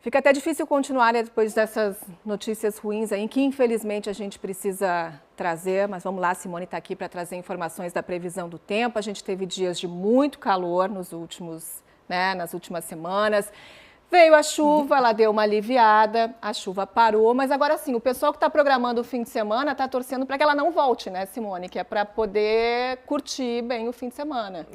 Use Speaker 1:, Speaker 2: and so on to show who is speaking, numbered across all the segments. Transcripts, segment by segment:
Speaker 1: Fica até difícil continuar, né, depois dessas notícias ruins aí, que infelizmente a gente precisa trazer, mas vamos lá, a Simone está aqui para trazer informações da previsão do tempo. A gente teve dias de muito calor nas últimas semanas. Veio a chuva, ela deu uma aliviada, a chuva parou, mas agora sim, o pessoal que está programando o fim de semana está torcendo para que ela não volte, né, Simone? Que é para poder curtir bem o fim de semana.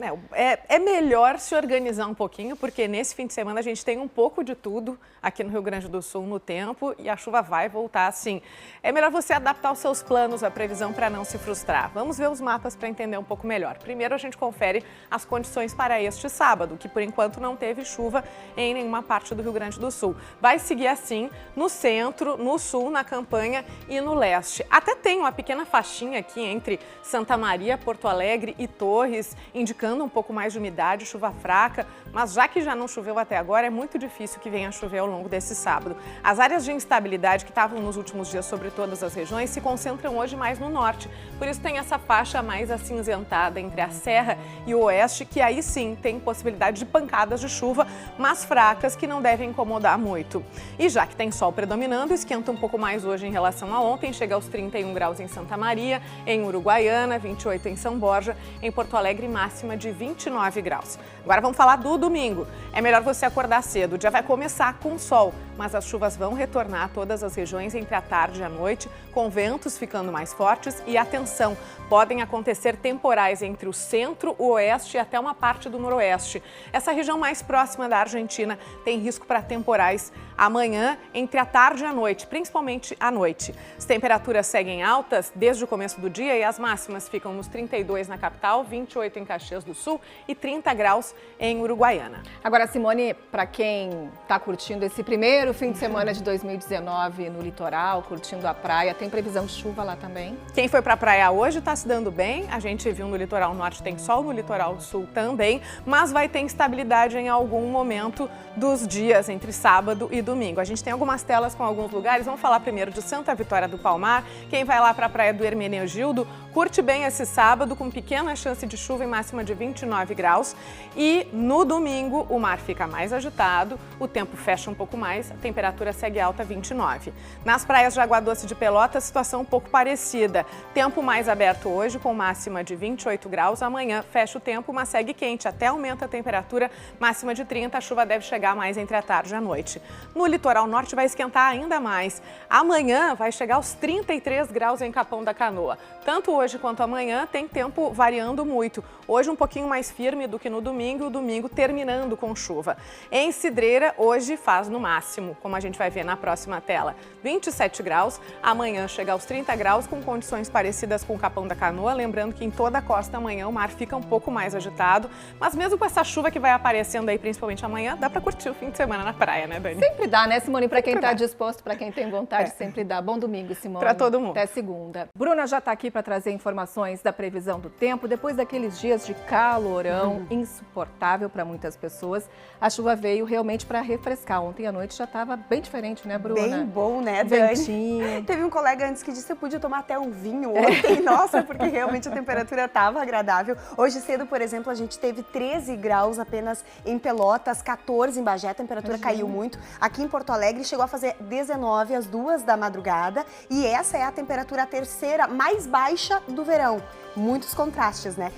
Speaker 2: É melhor se organizar um pouquinho, porque nesse fim de semana a gente tem um pouco de tudo aqui no Rio Grande do Sul no tempo e a chuva vai voltar sim. É melhor você adaptar os seus planos, a previsão, para não se frustrar. Vamos ver os mapas para entender um pouco melhor. Primeiro a gente confere as condições para este sábado, que por enquanto não teve chuva em nenhuma parte do Rio Grande do Sul. Vai seguir assim no centro, no sul, na campanha e no leste. Até tem uma pequena faixinha aqui entre Santa Maria, Porto Alegre e Torres, indicando um pouco mais de umidade, chuva fraca, mas já que já não choveu até agora, é muito difícil que venha a chover ao longo desse sábado. As áreas de instabilidade que estavam nos últimos dias sobre todas as regiões se concentram hoje mais no norte, por isso tem essa faixa mais acinzentada entre a serra e o oeste, que aí sim tem possibilidade de pancadas de chuva, mas fracas, que não devem incomodar muito. E já que tem sol predominando, esquenta um pouco mais hoje em relação a ontem, chega aos 31 graus em Santa Maria, em Uruguaiana, 28 em São Borja, em Porto Alegre máxima de 29 graus. Agora vamos falar do domingo. É melhor você acordar cedo, o dia vai começar com sol, mas as chuvas vão retornar a todas as regiões entre a tarde e a noite, com ventos ficando mais fortes e atenção, podem acontecer temporais entre o centro, o oeste e até uma parte do noroeste. Essa região mais próxima da Argentina tem risco para temporais amanhã, entre a tarde e a noite, principalmente à noite. As temperaturas seguem altas desde o começo do dia e as máximas ficam nos 32 na capital, 28 em Caxias do Sul e 30 graus em Uruguaiana.
Speaker 1: Agora, Simone, para quem está curtindo esse primeiro fim de semana de 2019 no litoral, curtindo a praia, tem previsão de chuva lá também?
Speaker 2: Quem foi para a praia hoje está se dando bem. A gente viu no litoral norte tem sol, no litoral sul também, mas vai ter instabilidade em algum momento dos dias entre sábado e domingo. A gente tem algumas telas com alguns lugares. Vamos falar primeiro de Santa Vitória do Palmar. Quem vai lá para a praia do Hermenegildo, curte bem esse sábado com pequena chance de chuva em máxima de 29 graus. E no domingo o mar fica mais agitado, o tempo fecha um pouco mais, a temperatura segue alta, 29. Nas praias de Água Doce de Pelotas, situação um pouco parecida. Tempo mais aberto hoje com máxima de 28 graus. Amanhã fecha o tempo, mas segue quente, até aumenta a temperatura, máxima de 30. A chuva deve chegar mais entre a tarde e a noite. No litoral norte vai esquentar ainda mais. Amanhã vai chegar aos 33 graus em Capão da Canoa. Tanto hoje quanto amanhã tem tempo variando muito. Hoje um pouquinho mais firme do que no domingo, o domingo terminando com chuva. Em Cidreira, hoje faz no máximo, como a gente vai ver na próxima tela, 27 graus. Amanhã chega aos 30 graus com condições parecidas com o Capão da Canoa. Lembrando que em toda a costa amanhã o mar fica um pouco mais agitado. Mas mesmo com essa chuva que vai aparecendo aí, principalmente amanhã, dá para curtir o fim de semana na praia, né, Dani?
Speaker 1: Sempre dá, né, Simone? Para quem está disposto, para quem tem vontade, sempre dá. Bom domingo, Simone.
Speaker 2: Para todo mundo.
Speaker 1: Até segunda. Bruna já está aqui para trazer informações da previsão do tempo. Depois daqueles dias de calorão insuportável para muitas pessoas, a chuva veio realmente para refrescar. Ontem à noite já estava bem diferente, né, Bruna?
Speaker 3: Bem bom, né, Dani?
Speaker 1: Ventinho.
Speaker 3: Teve um colega antes que disse que eu podia tomar até um vinho ontem. Nossa, porque realmente a temperatura estava agradável. Hoje cedo, por exemplo, a gente teve 13 graus apenas em Pelotas, 14 em Bagé, a temperatura caiu muito. Aqui em Porto Alegre chegou a fazer 19 às 2 da madrugada e essa é a temperatura terceira mais baixa do verão. Muitos contrastes, né?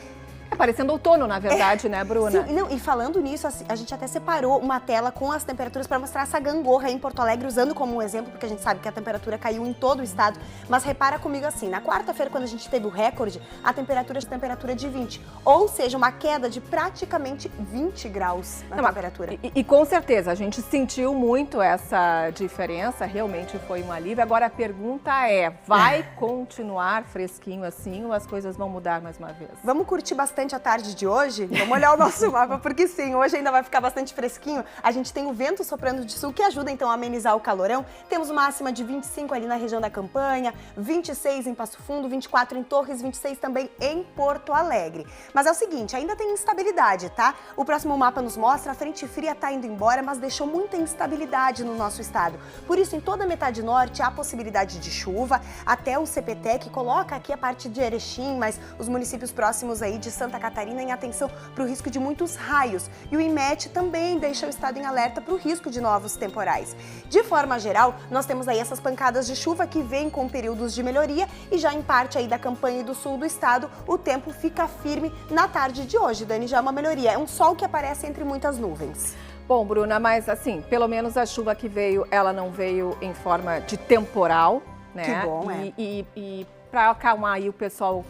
Speaker 1: É parecendo outono, na verdade, né, Bruna?
Speaker 3: Sim, não, e falando nisso, a gente até separou uma tela com as temperaturas para mostrar essa gangorra aí em Porto Alegre, usando como um exemplo, porque a gente sabe que a temperatura caiu em todo o estado. Mas repara comigo assim, na quarta-feira, quando a gente teve o recorde, a temperatura de 20. Ou seja, uma queda de praticamente 20 graus na temperatura.
Speaker 1: E com certeza, a gente sentiu muito essa diferença, realmente foi um alívio. Agora a pergunta é, vai continuar fresquinho assim ou as coisas vão mudar mais uma vez?
Speaker 3: Vamos curtir bastante a tarde de hoje? Vamos olhar o nosso mapa, porque sim, hoje ainda vai ficar bastante fresquinho. A gente tem o vento soprando de sul, que ajuda então a amenizar o calorão. Temos máxima de 25 ali na região da Campanha, 26 em Passo Fundo, 24 em Torres, 26 também em Porto Alegre. Mas é o seguinte, ainda tem instabilidade, tá? O próximo mapa nos mostra, a frente fria tá indo embora, mas deixou muita instabilidade no nosso estado. Por isso, em toda a metade norte, há possibilidade de chuva, até o CPTEC coloca aqui a parte de Erechim, mas os municípios próximos aí de São Santa Catarina em atenção para o risco de muitos raios. E o IMET também deixa o estado em alerta para o risco de novos temporais. De forma geral, nós temos aí essas pancadas de chuva que vêm com períodos de melhoria e já em parte aí da campanha e do sul do estado, o tempo fica firme na tarde de hoje. Dani, já é uma melhoria. É um sol que aparece entre muitas nuvens.
Speaker 1: Bom, Bruna, mas assim, pelo menos a chuva que veio, ela não veio em forma de temporal, né?
Speaker 3: Que bom,
Speaker 1: E para acalmar aí o pessoal,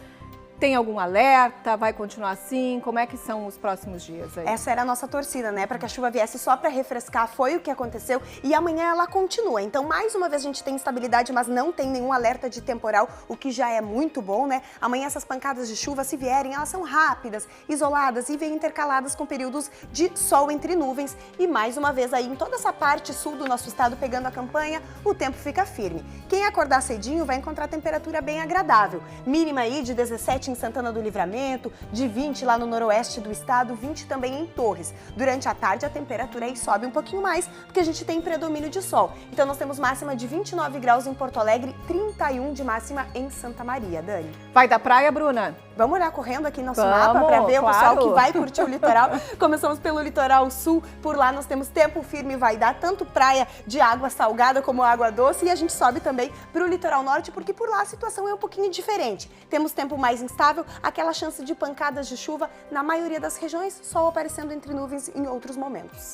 Speaker 1: tem algum alerta? Vai continuar assim? Como é que são os próximos dias aí?
Speaker 3: Essa era a nossa torcida, né? Para que a chuva viesse só para refrescar, foi o que aconteceu. E amanhã ela continua. Então, mais uma vez, a gente tem instabilidade, mas não tem nenhum alerta de temporal, o que já é muito bom, né? Amanhã essas pancadas de chuva, se vierem, elas são rápidas, isoladas e vêm intercaladas com períodos de sol entre nuvens. E mais uma vez aí, em toda essa parte sul do nosso estado, pegando a campanha, o tempo fica firme. Quem acordar cedinho vai encontrar temperatura bem agradável. Mínima aí de 17 em Santana do Livramento, de 20 lá no noroeste do estado, 20 também em Torres. Durante a tarde a temperatura aí sobe um pouquinho mais, porque a gente tem predomínio de sol. Então nós temos máxima de 29 graus em Porto Alegre, 31 de máxima em Santa Maria. Dani.
Speaker 1: Vai da praia, Bruna?
Speaker 3: Vamos olhar correndo aqui nosso
Speaker 1: Vamos,
Speaker 3: mapa para ver o pessoal
Speaker 1: claro.
Speaker 3: que vai curtir o litoral. Começamos pelo litoral sul, por lá nós temos tempo firme, vai dar tanto praia de água salgada como água doce, e a gente sobe também para o litoral norte, porque por lá a situação é um pouquinho diferente. Temos tempo mais instável, aquela chance de pancadas de chuva na maioria das regiões, sol aparecendo entre nuvens em outros momentos.